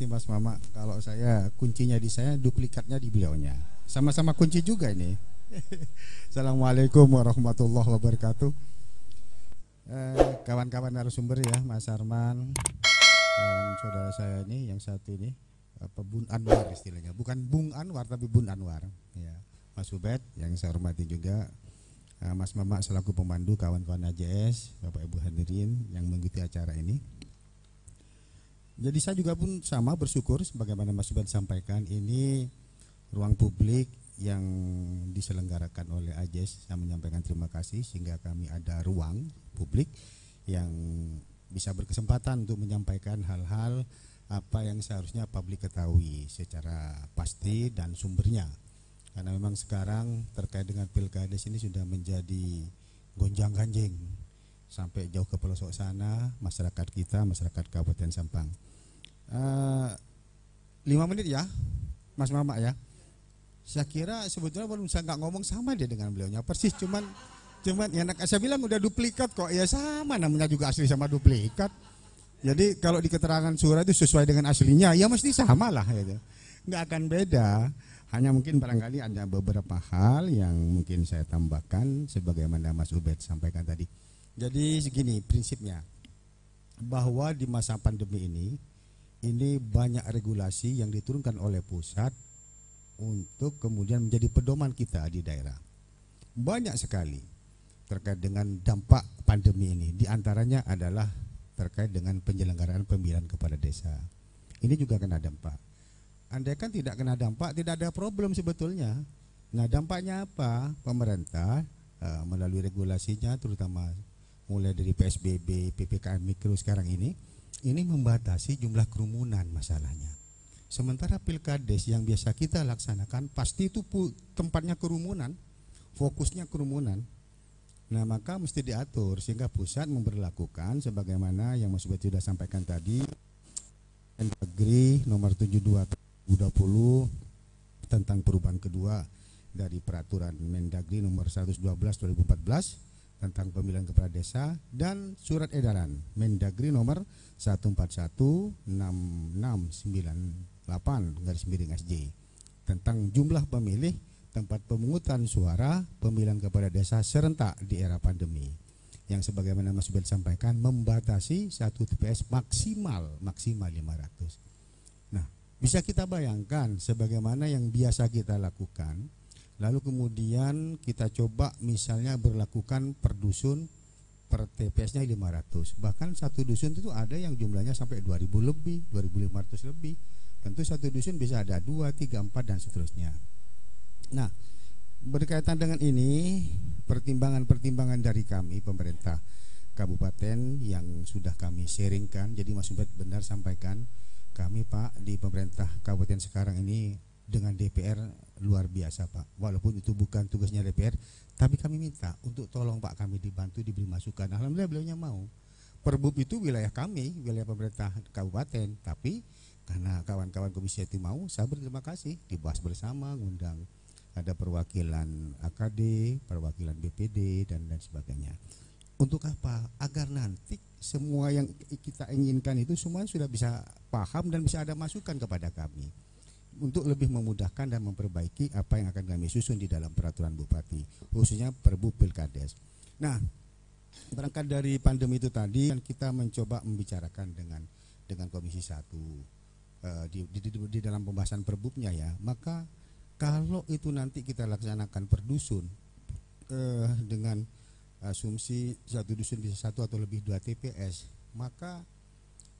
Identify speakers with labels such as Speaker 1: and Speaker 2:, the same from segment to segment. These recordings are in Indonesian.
Speaker 1: kasih Mas Mama. Kalau saya kuncinya di saya, duplikatnya di beliaunya. Sama-sama kunci juga ini. Assalamualaikum warahmatullahi wabarakatuh. Kawan-kawan narasumber ya, Mas Arman, kawan saudara saya ini, yang satu ini, Bun Anwar istilahnya, bukan Bung Anwar tapi Bun Anwar. Ya, Mas Ubed yang saya hormati juga, Mas Mama selaku pemandu, kawan-kawan AJS, Bapak Ibu hadirin yang mengikuti acara ini. Jadi saya juga pun sama bersyukur sebagaimana Mas Ubed sampaikan, ini ruang publik yang diselenggarakan oleh AJS. Saya menyampaikan terima kasih sehingga kami ada ruang publik yang bisa berkesempatan untuk menyampaikan hal-hal apa yang seharusnya publik ketahui secara pasti dan sumbernya. Karena memang sekarang terkait dengan Pilkades ini sudah menjadi gonjang-ganjing sampai jauh ke pelosok sana masyarakat kita, masyarakat Kabupaten Sampang. 5 menit ya Mas Mama ya. Saya kira sebetulnya belum, saya nggak ngomong sama dia dengan beliaunya persis, cuman ya saya bilang udah duplikat kok. Ya sama, namanya juga asli sama duplikat. Jadi kalau di keterangan surat itu sesuai dengan aslinya, ya mesti sama lah gitu. Nggak akan beda. Hanya mungkin barangkali ada beberapa hal yang mungkin saya tambahkan sebagaimana Mas Ubed sampaikan tadi. Jadi segini prinsipnya, bahwa di masa pandemi ini banyak regulasi yang diturunkan oleh pusat untuk kemudian menjadi pedoman kita di daerah. Banyak sekali terkait dengan dampak pandemi ini. Di antaranya adalah terkait dengan penyelenggaraan pemilihan kepala desa. Ini juga kena dampak. Andaikan tidak kena dampak, tidak ada problem sebetulnya. Nah, dampaknya apa? Pemerintah melalui regulasinya, terutama mulai dari PSBB, PPKM Mikro sekarang ini membatasi jumlah kerumunan masalahnya. Sementara Pilkades yang biasa kita laksanakan pasti itu tempatnya kerumunan, fokusnya kerumunan. Nah, maka mesti diatur sehingga pusat memberlakukan sebagaimana yang Mas Ubed sudah sampaikan tadi, Mendagri nomor 72 2020 tentang perubahan kedua dari peraturan Mendagri nomor 112 2014 tentang pemilihan kepala desa, dan surat edaran Mendagri nomor 1416698/SJ tentang jumlah pemilih, tempat pemungutan suara, pemilihan kepala desa serentak di era pandemi, yang sebagaimana Mas Ubed sampaikan membatasi satu TPS maksimal 500. Nah, bisa kita bayangkan sebagaimana yang biasa kita lakukan, lalu kemudian kita coba misalnya berlakukan per dusun, per TPS-nya 500. Bahkan satu dusun itu ada yang jumlahnya sampai 2000 lebih, 2500 lebih. Tentu satu dusun bisa ada 2, 3, 4 dan seterusnya. Nah, berkaitan dengan ini, pertimbangan-pertimbangan dari kami pemerintah kabupaten yang sudah kami sharingkan. Jadi Mas Ubed benar sampaikan, kami Pak di pemerintah kabupaten sekarang ini dengan DPR luar biasa Pak. Walaupun itu bukan tugasnya DPR, tapi kami minta untuk tolong Pak, kami dibantu, diberi masukan. Alhamdulillah beliaunya mau. Perbub itu wilayah kami, wilayah pemerintah kabupaten, tapi karena kawan-kawan komisi itu mau, saya berterima kasih, dibahas bersama, ngundang ada perwakilan AKD, perwakilan BPD dan sebagainya. Untuk apa? Agar nanti semua yang kita inginkan itu semua sudah bisa paham dan bisa ada masukan kepada kami, untuk lebih memudahkan dan memperbaiki apa yang akan kami susun di dalam peraturan bupati, khususnya Perbup Pilkades. Nah, berangkat dari pandemi itu tadi, kita mencoba membicarakan dengan Komisi 1 di dalam pembahasan perbupnya ya. Maka kalau itu nanti kita laksanakan per dusun dengan asumsi satu dusun bisa 1 atau lebih 2 TPS, maka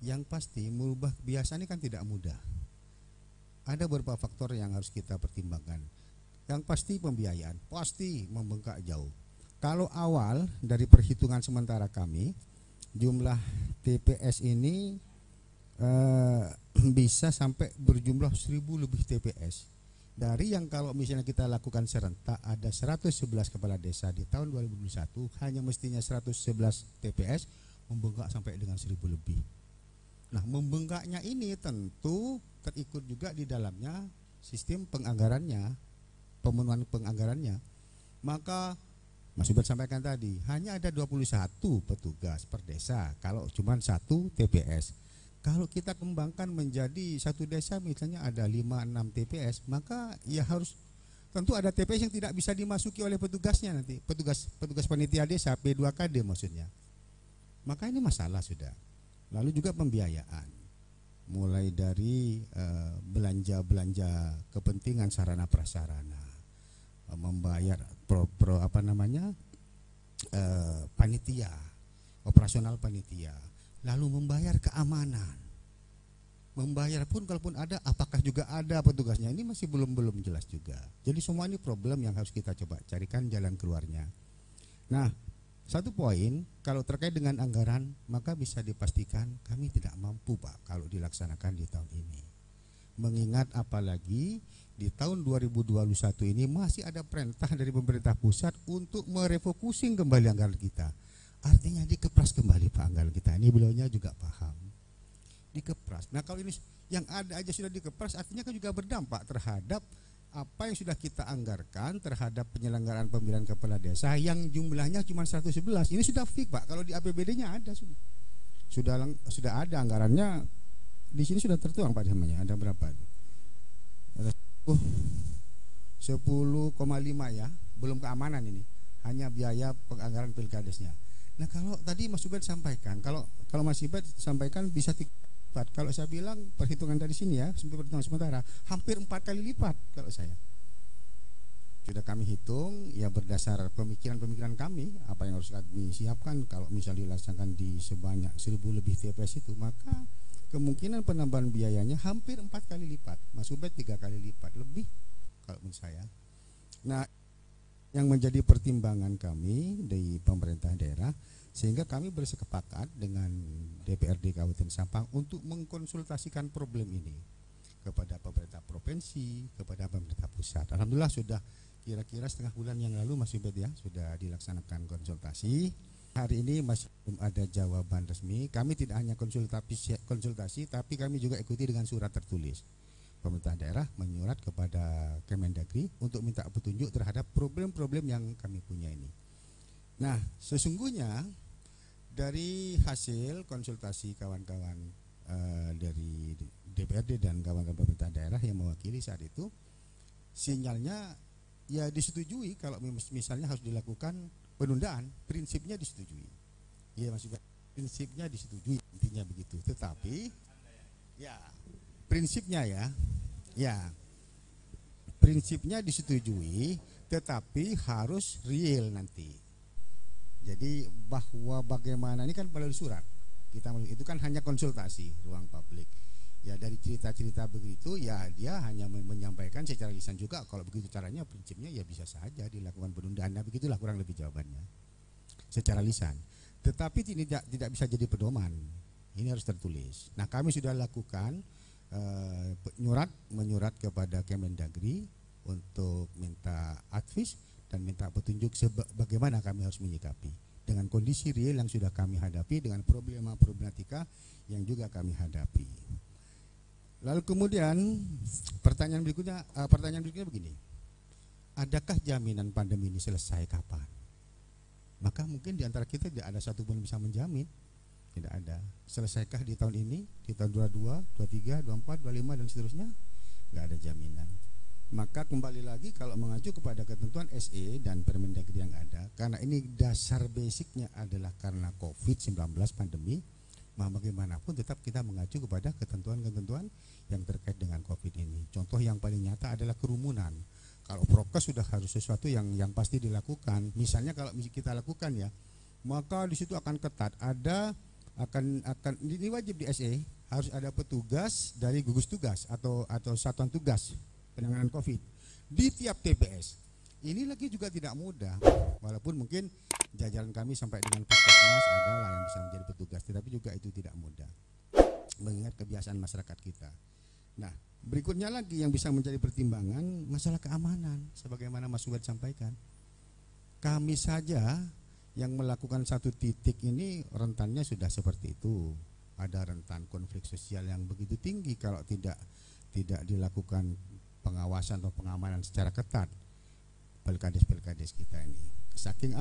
Speaker 1: yang pasti merubah kebiasaan ini kan tidak mudah. Ada beberapa faktor yang harus kita pertimbangkan. Yang pasti pembiayaan, pasti membengkak jauh. Kalau awal dari perhitungan sementara kami, jumlah TPS ini bisa sampai berjumlah 1000 lebih TPS. Dari yang kalau misalnya kita lakukan serentak ada 111 kepala desa di tahun 2021, hanya mestinya 111 TPS, membengkak sampai dengan 1000 lebih. Nah, membengkaknya ini tentu terikut juga di dalamnya sistem penganggarannya, pemenuhan penganggarannya. Maka Mas Ubed sampaikan tadi, hanya ada 21 petugas per desa kalau cuma 1 TPS. Kalau kita kembangkan menjadi satu desa misalnya ada 5-6 TPS, maka ya harus tentu ada TPS yang tidak bisa dimasuki oleh petugasnya nanti, petugas panitia desa P2KD maksudnya. Maka ini masalah sudah. Lalu juga pembiayaan, mulai dari belanja kepentingan sarana prasarana, membayar panitia, operasional panitia, lalu membayar keamanan, membayar pun kalaupun ada, apakah juga ada petugasnya, ini masih belum jelas juga. Jadi semua ini problem yang harus kita coba carikan jalan keluarnya. Nah, satu poin, kalau terkait dengan anggaran, maka bisa dipastikan kami tidak mampu Pak kalau dilaksanakan di tahun ini. Mengingat apalagi di tahun 2021 ini masih ada perintah dari pemerintah pusat untuk merefocusing kembali anggaran kita. Artinya dikepras kembali Pak anggaran kita. Ini beliaunya juga paham. Dikepras. Nah kalau ini yang ada aja sudah dikepras, artinya kan juga berdampak terhadap apa yang sudah kita anggarkan terhadap penyelenggaraan pemilihan kepala desa yang jumlahnya cuma 111. Ini sudah fix Pak, kalau di APBD-nya ada sudah ada anggarannya. Di sini sudah tertuang Pak namanya. Ada berapa? Ada 10,5 ya, belum keamanan ini. Hanya biaya penganggaran pilkadesnya. Nah, kalau tadi Mas Ubed sampaikan, kalau Mas Ubed sampaikan bisa kalau saya bilang perhitungan dari sini ya, perhitungan sementara hampir 4 kali lipat kalau saya. Sudah kami hitung ya berdasar pemikiran kami apa yang harus kami siapkan. Kalau misalnya dilaksanakan di sebanyak 1000 lebih TPS itu, maka kemungkinan penambahan biayanya hampir 4 kali lipat. Mas Ubed 3 kali lipat lebih kalau menurut saya. Nah, yang menjadi pertimbangan kami dari pemerintah daerah, sehingga kami bersepakat dengan DPRD Kabupaten Sampang untuk mengkonsultasikan problem ini kepada pemerintah provinsi, kepada pemerintah pusat. Alhamdulillah sudah kira-kira setengah bulan yang lalu Mas Ubed ya sudah dilaksanakan konsultasi. Hari ini masih belum ada jawaban resmi. Kami tidak hanya konsultasi, tapi kami juga ikuti dengan surat tertulis. Pemerintah daerah menyurat kepada Kemendagri untuk minta petunjuk terhadap problem-problem yang kami punya ini. Nah, sesungguhnya dari hasil konsultasi kawan-kawan dari DPRD dan kawan-kawan pemerintah daerah yang mewakili saat itu, sinyalnya ya disetujui kalau misalnya harus dilakukan penundaan, prinsipnya disetujui. Ya maksudnya prinsipnya disetujui, intinya begitu. Tetapi ya prinsipnya prinsipnya disetujui, tetapi harus real nanti. Jadi bahwa bagaimana ini kan melalui surat kita itu kan hanya konsultasi ruang publik. Ya dari cerita-cerita begitu ya dia hanya menyampaikan secara lisan juga. Kalau begitu caranya prinsipnya ya bisa saja dilakukan penundaan. Nah, begitulah kurang lebih jawabannya secara lisan. Tetapi tidak bisa jadi pedoman. Ini harus tertulis. Nah kami sudah lakukan menyurat kepada Kemendagri untuk minta advice dan minta petunjuk bagaimana kami harus menyikapi dengan kondisi real yang sudah kami hadapi, dengan problematika yang juga kami hadapi. Lalu kemudian pertanyaan berikutnya begini, adakah jaminan pandemi ini selesai kapan? Maka mungkin di antara kita tidak ada satu pun bisa menjamin, tidak ada. Selesaikah di tahun ini, di tahun 22, 23, 24, 25 dan seterusnya? Nggak ada jaminan. Maka kembali lagi kalau mengacu kepada ketentuan SE dan Permendagri yang ada, karena ini dasar basicnya adalah karena COVID-19 pandemi, maka bagaimanapun tetap kita mengacu kepada ketentuan-ketentuan yang terkait dengan COVID ini. Contoh yang paling nyata adalah kerumunan. Kalau prokes sudah harus sesuatu yang pasti dilakukan. Misalnya kalau kita lakukan ya, maka di situ akan ketat. Ini wajib di SE harus ada petugas dari gugus tugas atau satuan tugas penanganan COVID di tiap TPS. Ini lagi juga tidak mudah, walaupun mungkin jajaran kami sampai dengan puskesmas adalah yang bisa menjadi petugas, tetapi juga itu tidak mudah mengingat kebiasaan masyarakat kita. Nah, berikutnya lagi yang bisa menjadi pertimbangan masalah keamanan, sebagaimana Mas Ubed sampaikan. Kami saja yang melakukan satu titik ini rentannya sudah seperti itu. Ada rentan konflik sosial yang begitu tinggi kalau tidak dilakukan pengawasan atau pengamanan secara ketat pelkades kita ini. Saking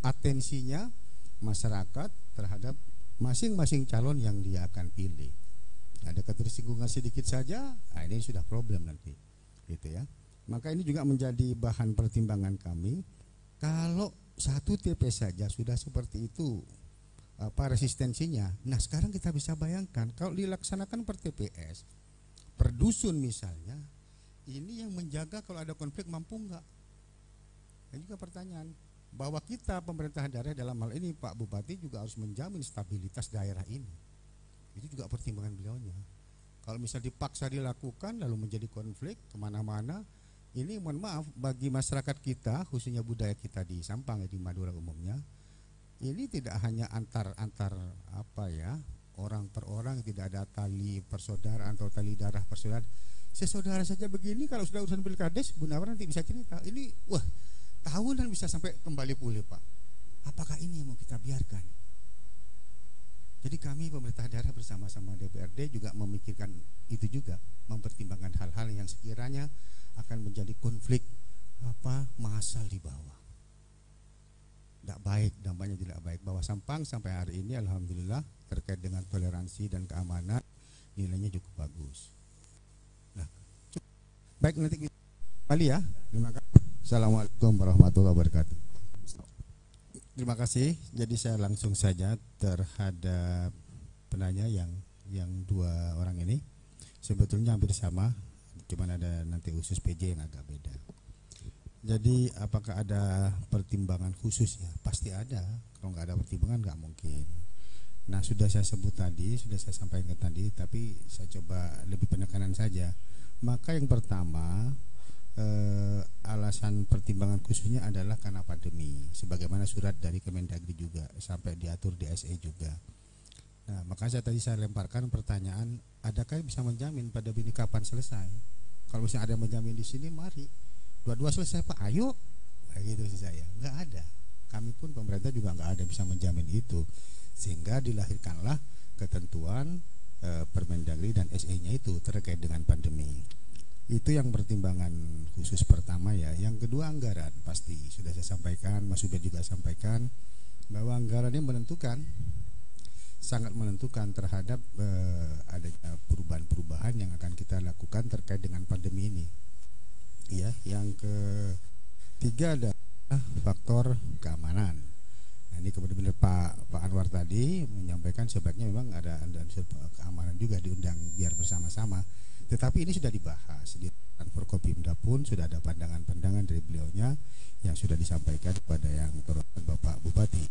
Speaker 1: atensinya masyarakat terhadap masing-masing calon yang dia akan pilih. Ada ketersinggungan sedikit saja, nah ini sudah problem nanti, gitu ya. Maka ini juga menjadi bahan pertimbangan kami. Kalau satu TPS saja sudah seperti itu resistensinya. Nah sekarang kita bisa bayangkan kalau dilaksanakan per TPS, per dusun misalnya, ini yang menjaga kalau ada konflik mampu enggak? Dan juga pertanyaan bahwa kita pemerintah daerah dalam hal ini Pak Bupati juga harus menjamin stabilitas daerah ini. Itu juga pertimbangan beliaunya. Kalau misal dipaksa dilakukan lalu menjadi konflik kemana-mana, ini mohon maaf bagi masyarakat kita, khususnya budaya kita di Sampang di Madura umumnya, ini tidak hanya antar orang per orang, tidak ada tali persaudaraan atau tali darah persaudaraan. Sesaudara saja begini, kalau sudah urusan pilkades, Bu Nawar nanti bisa cerita. Ini wah tahunan bisa sampai kembali pulih Pak. Apakah ini yang mau kita biarkan? Jadi kami pemerintah daerah bersama-sama DPRD juga memikirkan itu juga, mempertimbangkan hal-hal yang sekiranya akan menjadi konflik massal di bawah. Tidak baik, dampaknya tidak baik. Bahwa Sampang sampai hari ini alhamdulillah terkait dengan toleransi dan keamanan nilainya cukup bagus. Nah, baik nanti kita kembali ya. Terima kasih. Assalamualaikum warahmatullahi wabarakatuh. Terima kasih. Jadi saya langsung saja terhadap penanya yang dua orang ini. Sebetulnya hampir sama, cuman ada nanti khusus PJ yang agak beda. Jadi apakah ada pertimbangan khusus ya? Pasti ada. Kalau nggak ada pertimbangan nggak mungkin. Nah sudah saya sebut tadi, sudah saya sampaikan tadi, tapi saya coba lebih penekanan saja. Maka yang pertama alasan pertimbangan khususnya adalah karena pandemi. Sebagaimana surat dari Kemendagri juga sampai diatur di SE juga. Nah makanya saya lemparkan pertanyaan, adakah yang bisa menjamin pandemi ini kapan selesai? Kalau misalnya ada yang menjamin di sini, mari dua-dua selesai Pak, ayo. Nah, gitu sih saya. Nggak ada. Kami pun pemerintah juga nggak ada yang bisa menjamin itu. Sehingga dilahirkanlah ketentuan Permendagri dan SE-nya itu terkait dengan pandemi. Itu yang pertimbangan khusus pertama ya. Yang kedua anggaran, pasti sudah saya sampaikan, Mas Ubed juga sampaikan bahwa anggaran ini menentukan, sangat menentukan terhadap adanya perubahan-perubahan yang akan kita lakukan terkait dengan pandemi ini. Ya, yang ketiga adalah faktor keamanan. Nah, ini kemudian Pak Anwar tadi menyampaikan sebaiknya memang ada unsur keamanan juga diundang biar bersama-sama. Tetapi ini sudah dibahas di Forkopimda pun sudah ada pandangan-pandangan dari beliaunya yang sudah disampaikan kepada yang terhormat Bapak Bupati.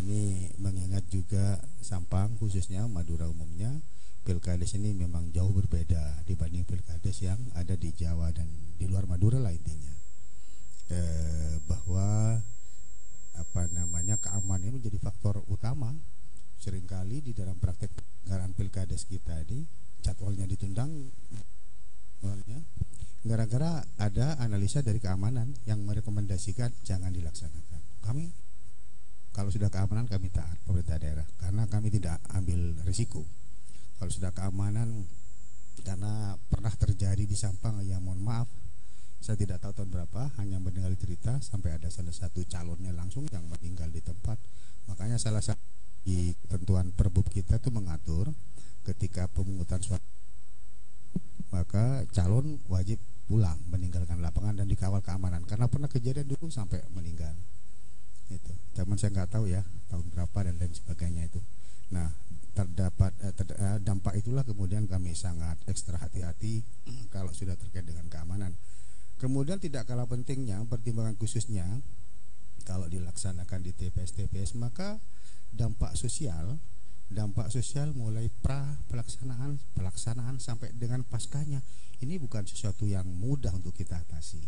Speaker 1: Ini mengingat juga Sampang khususnya Madura umumnya, pilkades ini memang jauh berbeda dibanding pilkades yang ada di Jawa dan di luar Madura lah intinya. Bahwa keamanan ini menjadi faktor utama. Seringkali di dalam praktek anggaran pilkades kita ini jadwalnya ditundang gara-gara ada analisa dari keamanan yang merekomendasikan jangan dilaksanakan. Kami kalau sudah keamanan kami taat pemerintah daerah karena kami tidak ambil risiko. Kalau sudah keamanan, karena pernah terjadi di Sampang ya mohon maaf, saya tidak tahu tahun berapa, hanya mendengar cerita sampai ada salah satu calonnya langsung yang meninggal di tempat. Makanya salah satu di ketentuan Perbub kita itu mengatur ketika pemungutan suara maka calon wajib pulang meninggalkan lapangan dan dikawal keamanan karena pernah kejadian dulu sampai meninggal. Itu. Cuman saya nggak tahu ya tahun berapa dan lain sebagainya itu. Nah terdapat dampak itulah kemudian kami sangat ekstra hati-hati kalau sudah terkait dengan keamanan. Kemudian tidak kalah pentingnya pertimbangan khususnya kalau dilaksanakan di TPS maka dampak sosial mulai pelaksanaan sampai dengan paskanya ini bukan sesuatu yang mudah untuk kita atasi,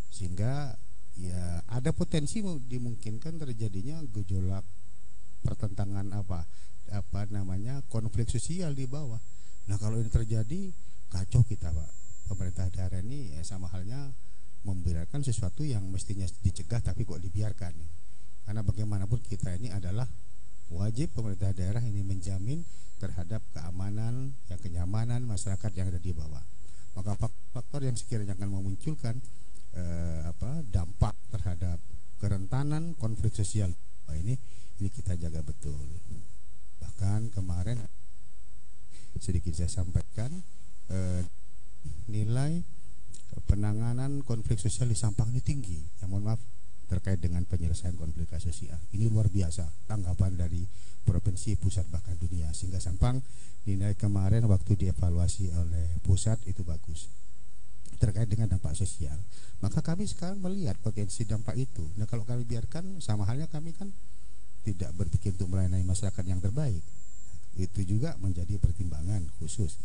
Speaker 1: sehingga ya ada potensi dimungkinkan terjadinya gejolak pertentangan konflik sosial di bawah. Nah kalau ini terjadi kacau kita Pak. Pemerintah daerah ini ya sama halnya membiarkan sesuatu yang mestinya dicegah tapi kok dibiarkan. Karena bagaimanapun kita ini adalah wajib pemerintah daerah ini menjamin terhadap keamanan, kenyamanan masyarakat yang ada di bawah. Maka faktor yang sekiranya akan memunculkan dampak terhadap kerentanan konflik sosial ini kita jaga betul. kemarin sedikit saya sampaikan nilai penanganan konflik sosial di Sampang ini tinggi. Yang mohon maaf terkait dengan penyelesaian konflik sosial. Ini luar biasa tanggapan dari provinsi, pusat, bahkan dunia, sehingga Sampang nilai kemarin waktu dievaluasi oleh pusat itu bagus terkait dengan dampak sosial. Maka kami sekarang melihat potensi dampak itu. Nah, kalau kami biarkan, sama halnya kami kan tidak berpikir untuk melayani masyarakat yang terbaik. Itu juga menjadi pertimbangan khusus.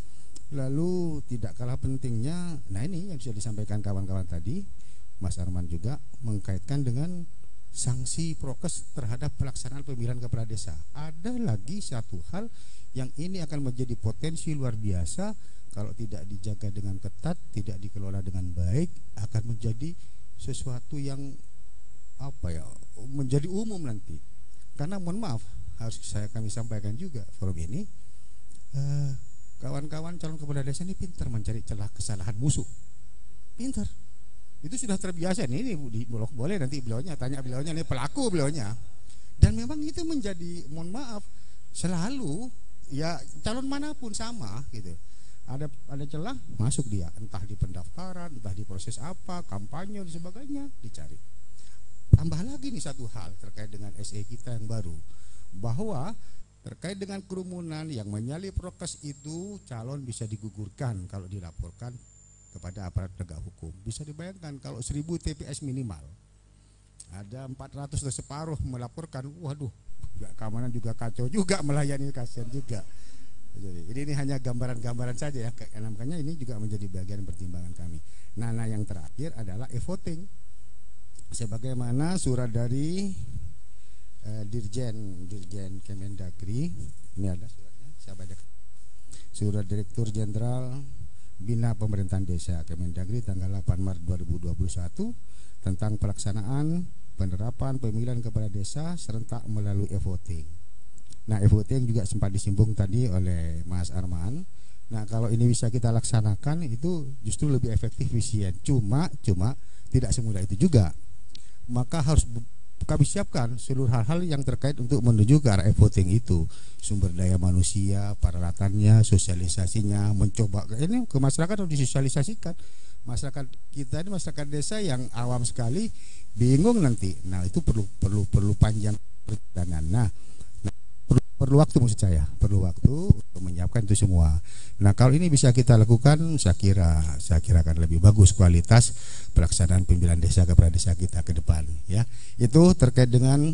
Speaker 1: Lalu tidak kalah pentingnya, nah ini yang sudah disampaikan kawan-kawan tadi, Mas Arman juga mengkaitkan dengan sanksi prokes terhadap pelaksanaan pemilihan kepala desa. Ada lagi satu hal yang ini akan menjadi potensi luar biasa kalau tidak dijaga dengan ketat, tidak dikelola dengan baik, akan menjadi sesuatu yang menjadi umum nanti. Karena mohon maaf, harus kami sampaikan juga forum ini, kawan-kawan calon kepala desa ini pintar mencari celah kesalahan musuh. Pintar. Itu sudah terbiasa nih, boleh nanti beliaunya tanya, beliaunya ini pelaku beliaunya. Dan memang itu menjadi, mohon maaf, selalu ya calon manapun sama gitu. Ada celah, masuk dia, entah di pendaftaran, entah di proses apa, kampanye dan sebagainya, dicari. Tambah lagi nih satu hal terkait dengan SE kita yang baru, bahwa terkait dengan kerumunan yang menyalip prokes itu, calon bisa digugurkan kalau dilaporkan kepada aparat penegak hukum. Bisa dibayangkan kalau 1000 TPS minimal, ada 400 atau separuh melaporkan, waduh, keamanan juga kacau juga, melayani kasihan juga. Jadi ini hanya gambaran-gambaran saja ya, makanya ini juga menjadi bagian pertimbangan kami. Nah, yang terakhir adalah e-voting. Sebagaimana surat dari Dirjen Kemendagri, ini ada suratnya, saya baca. Surat Direktur Jenderal Bina Pemerintahan Desa Kemendagri tanggal 8 Maret 2021 tentang pelaksanaan penerapan pemilihan kepala desa serentak melalui e-voting. Nah, e-voting juga sempat disinggung tadi oleh Mas Arman. Nah, kalau ini bisa kita laksanakan itu justru lebih efektif, efisien. Cuma tidak semudah itu juga. Maka harus kami siapkan seluruh hal-hal yang terkait untuk menuju ke arah e-voting itu. Sumber daya manusia, peralatannya, sosialisasinya, mencoba ini ke masyarakat harus disosialisasikan. Masyarakat kita ini masyarakat desa yang awam sekali, bingung nanti. Nah, itu perlu panjang perjalanan. Nah, perlu waktu, maksud saya perlu waktu untuk menyiapkan itu semua. Nah, kalau ini bisa kita lakukan, saya kira akan lebih bagus kualitas pelaksanaan pemilihan desa kepala desa kita ke depan ya. Itu terkait dengan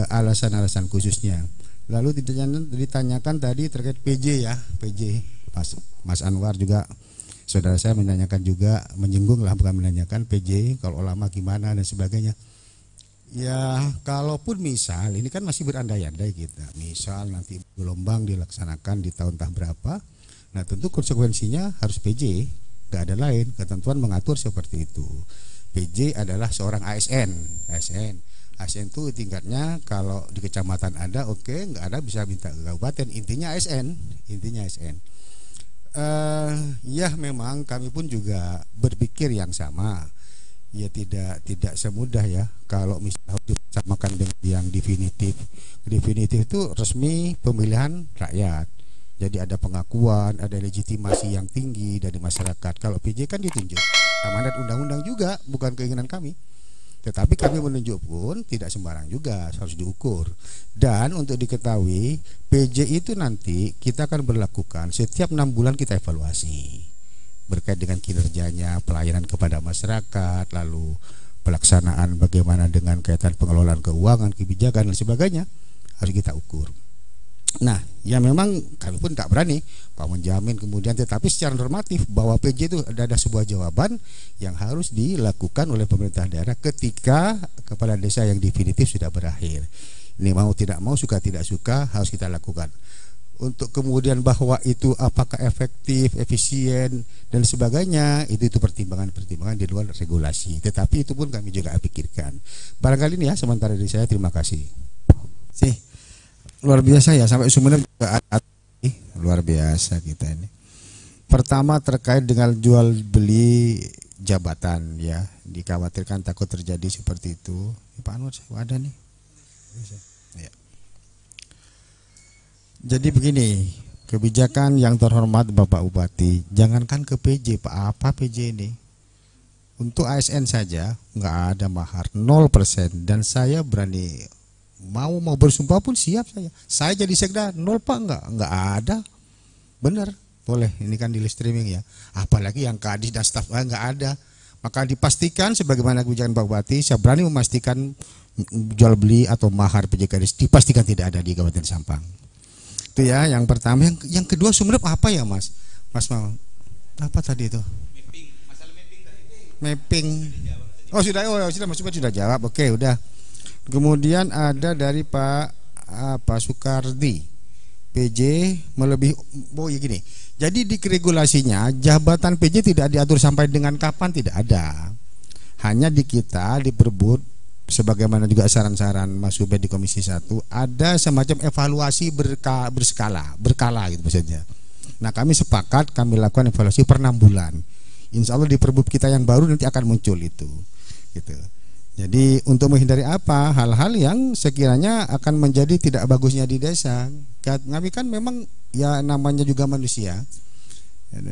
Speaker 1: alasan-alasan khususnya. Lalu ditanyakan tadi terkait PJ ya, PJ. Mas Anwar juga, saudara saya menanyakan juga, menyinggung lah, bukan menanyakan PJ kalau lama gimana dan sebagainya. Ya, kalaupun misal ini kan masih berandai-andai kita, misal nanti gelombang dilaksanakan di tahun entah berapa, nah tentu konsekuensinya harus PJ, gak ada lain, ketentuan mengatur seperti itu. PJ adalah seorang ASN itu tingkatnya kalau di kecamatan ada, oke, nggak ada bisa minta ke kabupaten, intinya ASN. Ya memang kami pun juga berpikir yang sama. Ya tidak semudah ya kalau misalnya disamakan dengan yang definitif itu resmi pemilihan rakyat, jadi ada pengakuan, ada legitimasi yang tinggi dari masyarakat. Kalau PJ kan ditunjuk amanat undang-undang juga, bukan keinginan kami, tetapi kami menunjuk pun tidak sembarang juga, harus diukur. Dan untuk diketahui, PJ itu nanti kita akan berlakukan setiap 6 bulan, kita evaluasi berkait dengan kinerjanya, pelayanan kepada masyarakat, lalu pelaksanaan bagaimana dengan kaitan pengelolaan keuangan, kebijakan dan sebagainya, harus kita ukur. Nah, ya memang kami pun tak berani menjamin kemudian, tetapi secara normatif bahwa PJ itu ada sebuah jawaban yang harus dilakukan oleh pemerintah daerah ketika kepala desa yang definitif sudah berakhir. Ini mau tidak mau, suka tidak suka, harus kita lakukan. Untuk kemudian bahwa itu apakah efektif, efisien dan sebagainya, itu pertimbangan-pertimbangan di luar regulasi. Tetapi itu pun kami juga pikirkan. Barangkali ini ya sementara dari saya, terima kasih.
Speaker 2: Luar biasa ya, sampai Sumeneb juga luar biasa kita ini. Pertama terkait dengan jual beli jabatan ya, dikhawatirkan takut terjadi seperti itu. Pak Anwar ada nih. Ya. Jadi begini, kebijakan yang terhormat Bapak Bupati, jangankan ke PJ, Pak, apa PJ ini? Untuk ASN saja nggak ada mahar 0%, dan saya berani mau bersumpah pun siap saya. Saya jadi sekda 0 Pak, nggak ada. Bener, boleh. Ini kan di live streaming ya. Apalagi yang kadis dan staf nggak ada. Maka dipastikan sebagaimana kebijakan Pak Bupati, saya berani memastikan jual beli atau mahar PJ Kadis dipastikan tidak ada di Kabupaten Sampang. Itu ya yang pertama. Yang kedua Sumeneb apa ya Mas? Mas mau apa tadi itu? Mapping. Oh sudah, Mas Ubed sudah jawab. Oke, udah. Kemudian ada dari Pak Sukardi, PJ melebihi. Oh ya gini. Jadi di regulasinya jabatan PJ tidak diatur sampai dengan kapan, tidak ada. Hanya di kita diperbut sebagaimana juga saran-saran Mas Ubed di Komisi 1 ada semacam evaluasi berkala gitu maksudnya. Nah kami sepakat kami lakukan evaluasi per 6 bulan. Insya Allah di perbub kita yang baru nanti akan muncul itu gitu. Jadi untuk menghindari apa hal-hal yang sekiranya akan menjadi tidak bagusnya di desa. Kami kan memang ya namanya juga manusia.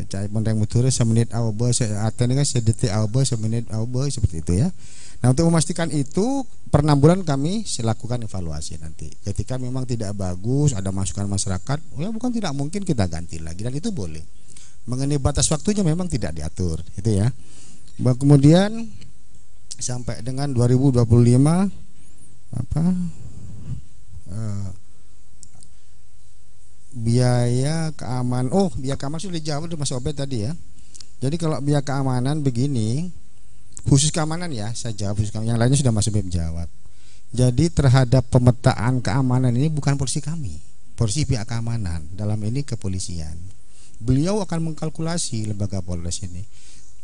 Speaker 2: Cai mondeng muture semenit awbe atene kan sedetik awbe semenit awbe seperti itu ya. Nah untuk memastikan itu per 6 bulan kami lakukan evaluasi nanti. Ketika memang tidak bagus ada masukan masyarakat, ya bukan tidak mungkin kita ganti lagi dan itu boleh. Mengenai batas waktunya memang tidak diatur, itu ya. Kemudian sampai dengan 2025 biaya keamanan. Oh, biaya keamanan sudah dijawab Mas Obed tadi ya. Jadi kalau biaya keamanan begini, khusus keamanan ya, saya jawab khusus keamanan. Yang lainnya sudah Mas Obed jawab. Jadi terhadap pemetaan keamanan ini bukan porsi kami, porsi pihak keamanan, dalam ini kepolisian. Beliau akan mengkalkulasi lembaga Polres ini.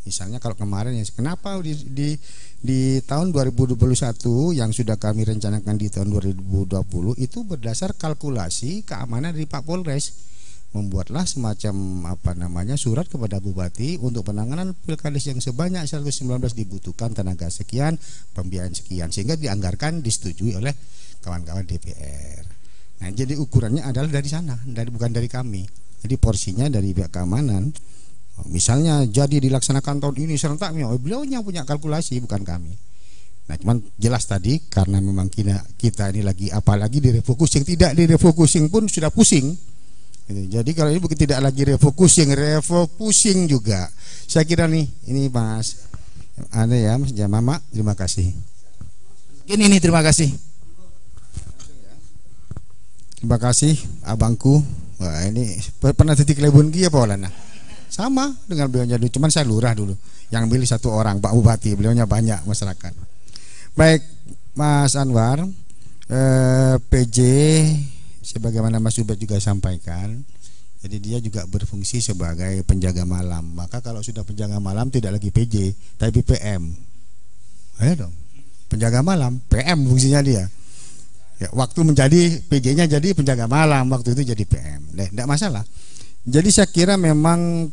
Speaker 2: Misalnya kalau kemarin ya, kenapa di tahun 2021 yang sudah kami rencanakan di tahun 2020 itu berdasar kalkulasi keamanan dari Pak Polres. Membuatlah semacam surat kepada Bupati untuk penanganan Pilkades yang sebanyak 119 dibutuhkan tenaga sekian, pembiayaan sekian, sehingga dianggarkan disetujui oleh kawan-kawan DPR. Nah, jadi ukurannya adalah dari sana, bukan dari kami. Jadi porsinya dari pihak keamanan. Misalnya jadi dilaksanakan tahun ini serentak, beliau yang punya kalkulasi bukan kami. Nah, cuman jelas tadi karena memang kita ini lagi apalagi di refocusing, tidak di refocusing pun sudah pusing. Jadi kalau ini bukan tidak lagi refocusing juga. Saya kira nih, ini Mas ada ya Mas Jamama, terima kasih.
Speaker 3: Ini terima kasih.
Speaker 2: Terima kasih abangku. Wah, ini pernah titik lebon kia apa olana? Sama dengan beliaunya dulu, cuman saya lurah dulu. Yang milih satu orang Pak Bupati, beliaunya banyak masyarakat. Baik, Mas Anwar, PJ sebagaimana Mas Ubed juga sampaikan, jadi dia juga berfungsi sebagai penjaga malam. Maka kalau sudah penjaga malam tidak lagi PJ, tapi PM. Ayo dong, penjaga malam, PM fungsinya dia. Ya, waktu menjadi PJ-nya jadi penjaga malam, waktu itu jadi PM. Tidak masalah. Jadi saya kira memang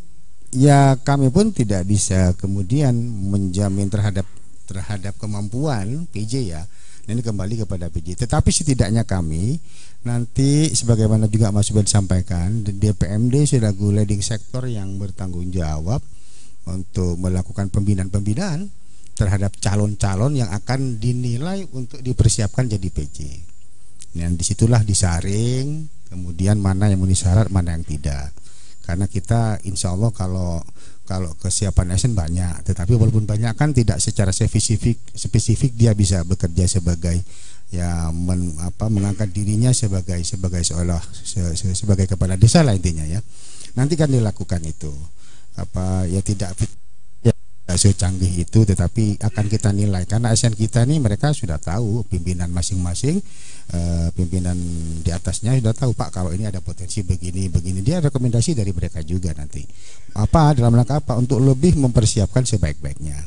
Speaker 2: ya kami pun tidak bisa kemudian menjamin terhadap kemampuan PJ ya. Ini kembali kepada PJ. Tetapi setidaknya kami nanti sebagaimana juga Mas Ubed sampaikan, DPMD selaku leading sektor yang bertanggung jawab untuk melakukan pembinaan terhadap calon-calon yang akan dinilai untuk dipersiapkan jadi PJ. Dan disitulah disaring kemudian mana yang memenuhi syarat, mana yang tidak. Karena kita insya Allah kalau kesiapan ASN banyak, tetapi walaupun banyak kan tidak secara spesifik dia bisa bekerja sebagai ya mengangkat dirinya sebagai kepala desa lah intinya ya. Nanti kan dilakukan itu ya tidak secanggih itu, tetapi akan kita nilai karena ASN kita nih mereka sudah tahu pimpinan masing-masing, pimpinan di atasnya sudah tahu Pak kalau ini ada potensi begini dia rekomendasi dari mereka juga nanti dalam rangka apa untuk lebih mempersiapkan sebaik-baiknya,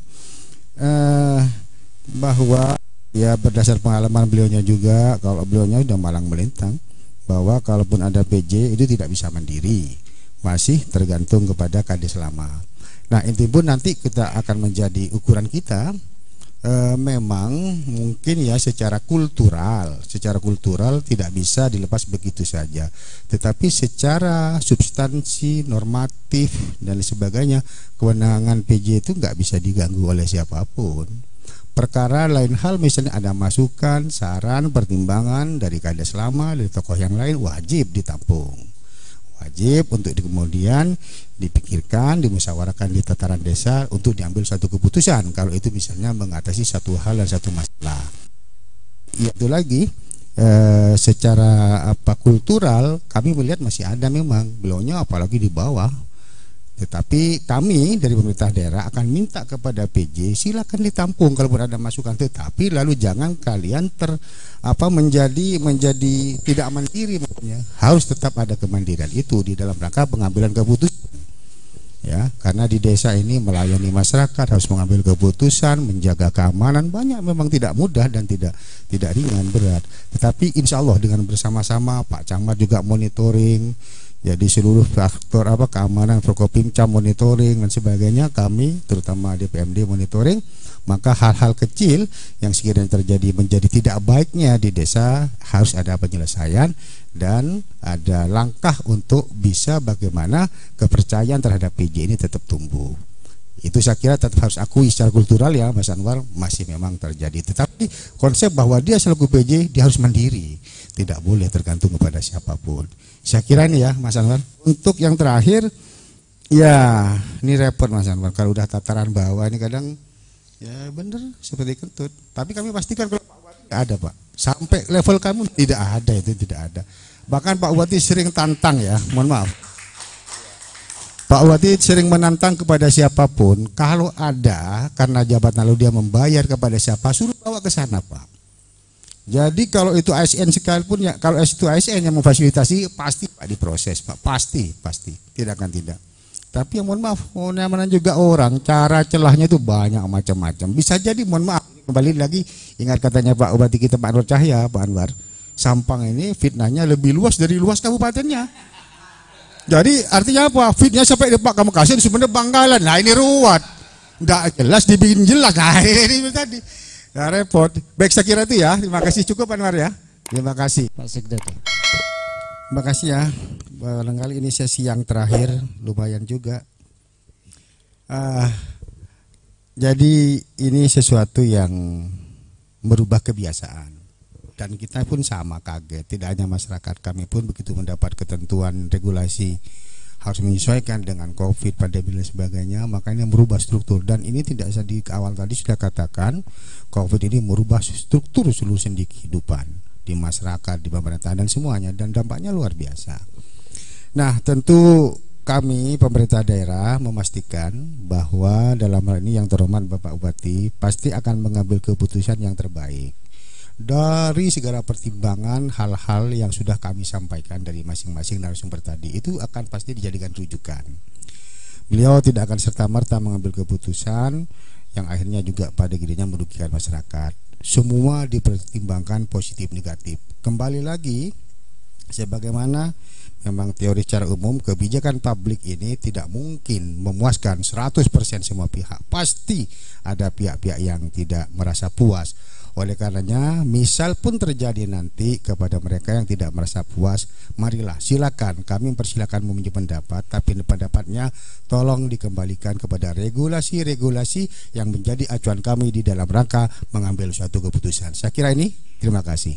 Speaker 2: bahwa ya berdasar pengalaman beliaunya juga, kalau beliaunya sudah malang melintang bahwa kalaupun ada PJ itu tidak bisa mandiri, masih tergantung kepada Kades lama. Nah, inti pun nanti kita akan menjadi ukuran kita
Speaker 1: memang mungkin ya secara kultural tidak bisa dilepas begitu saja. Tetapi secara substansi, normatif dan sebagainya, kewenangan PJ itu nggak bisa diganggu oleh siapapun. Perkara lain hal misalnya ada masukan, saran, pertimbangan dari Kades Lama, dari tokoh yang lain, wajib ditampung. Wajib untuk kemudian dipikirkan, dimusyawarahkan di tataran desa untuk diambil satu keputusan kalau itu misalnya mengatasi satu hal dan satu masalah. Itu lagi secara kultural kami melihat masih ada memang belaunya, apalagi di bawah. Tetapi kami dari pemerintah daerah akan minta kepada PJ, silakan ditampung kalau ada masukan, tetapi lalu jangan kalian menjadi tidak mandiri, maksudnya harus tetap ada kemandirian itu di dalam rangka pengambilan keputusan. Ya, karena di desa ini melayani masyarakat, harus mengambil keputusan, menjaga keamanan, banyak memang tidak mudah dan tidak ringan, berat. Tetapi insya Allah dengan bersama-sama Pak Camat juga monitoring. Jadi seluruh faktor keamanan Forkopimcam monitoring dan sebagainya, kami terutama DPMD monitoring, maka hal-hal kecil yang sekiranya terjadi menjadi tidak baiknya di desa harus ada penyelesaian dan ada langkah untuk bisa bagaimana kepercayaan terhadap PJ ini tetap tumbuh. Itu saya kira tetap harus akui secara kultural ya Mas Anwar, masih memang terjadi. Tetapi konsep bahwa dia selaku PJ dia harus mandiri, tidak boleh tergantung kepada siapapun. Saya kira ini ya Mas Anwar. Untuk yang terakhir, ya ini repot Mas Anwar, kalau udah tataran bawah ini kadang ya bener seperti kentut. Tapi kami pastikan kalau Pak Bupati tidak ada Pak, sampai level kamu tidak ada, itu tidak ada. Bahkan Pak Bupati sering tantang ya, mohon maaf, Pak Bupati sering menantang kepada siapapun, kalau ada karena jabatan lalu dia membayar kepada siapa, suruh bawa ke sana Pak. Jadi kalau itu ASN sekalipun ya, kalau itu ASN yang memfasilitasi pasti Pak diproses Pak, pasti tidak akan tidak. Tapi yang mohon maaf, namanya juga orang, cara celahnya itu banyak macam-macam. Bisa jadi mohon maaf, kembali lagi ingat katanya Pak Bupati kita Pak Nur Cahya, Pak Anwar, Sampang ini fitnahnya lebih luas dari luas kabupatennya. Jadi artinya apa? Fitnya sampai di Pak Pamekasan sebenarnya Bangkalan. Nah ini ruwet, nggak jelas dibikin jelas. Nah ini tadi. Ya, repot. Baik, saya kira itu ya. Terima kasih, cukup Anwar ya. Terima kasih
Speaker 3: Pak Sekda.
Speaker 1: Terima kasih ya. Barangkali ini sesi yang terakhir, lumayan juga. Jadi ini sesuatu yang merubah kebiasaan. Dan kita pun sama kaget. Tidak hanya masyarakat, kami pun begitu mendapat ketentuan regulasi harus menyesuaikan dengan COVID, pandemi dan sebagainya, makanya merubah struktur. Dan ini tidak bisa di awal tadi sudah katakan, COVID ini merubah struktur seluruh sendi kehidupan di masyarakat, di pemerintahan dan semuanya, dan dampaknya luar biasa. Nah, tentu kami pemerintah daerah memastikan bahwa dalam hal ini yang terhormat Bapak Bupati pasti akan mengambil keputusan yang terbaik dari segala pertimbangan hal-hal yang sudah kami sampaikan dari masing-masing narasumber tadi, itu akan pasti dijadikan rujukan. Beliau tidak akan serta-merta mengambil keputusan yang akhirnya juga pada gilirannya merugikan masyarakat. Semua dipertimbangkan positif negatif. Kembali lagi, sebagaimana memang teori secara umum kebijakan publik ini tidak mungkin memuaskan 100% semua pihak. Pasti ada pihak-pihak yang tidak merasa puas. Oleh karenanya, misal pun terjadi nanti kepada mereka yang tidak merasa puas, marilah silakan, kami mempersilakan meminjam pendapat, tapi pendapatnya tolong dikembalikan kepada regulasi-regulasi yang menjadi acuan kami di dalam rangka mengambil suatu keputusan. Saya kira ini, terima kasih.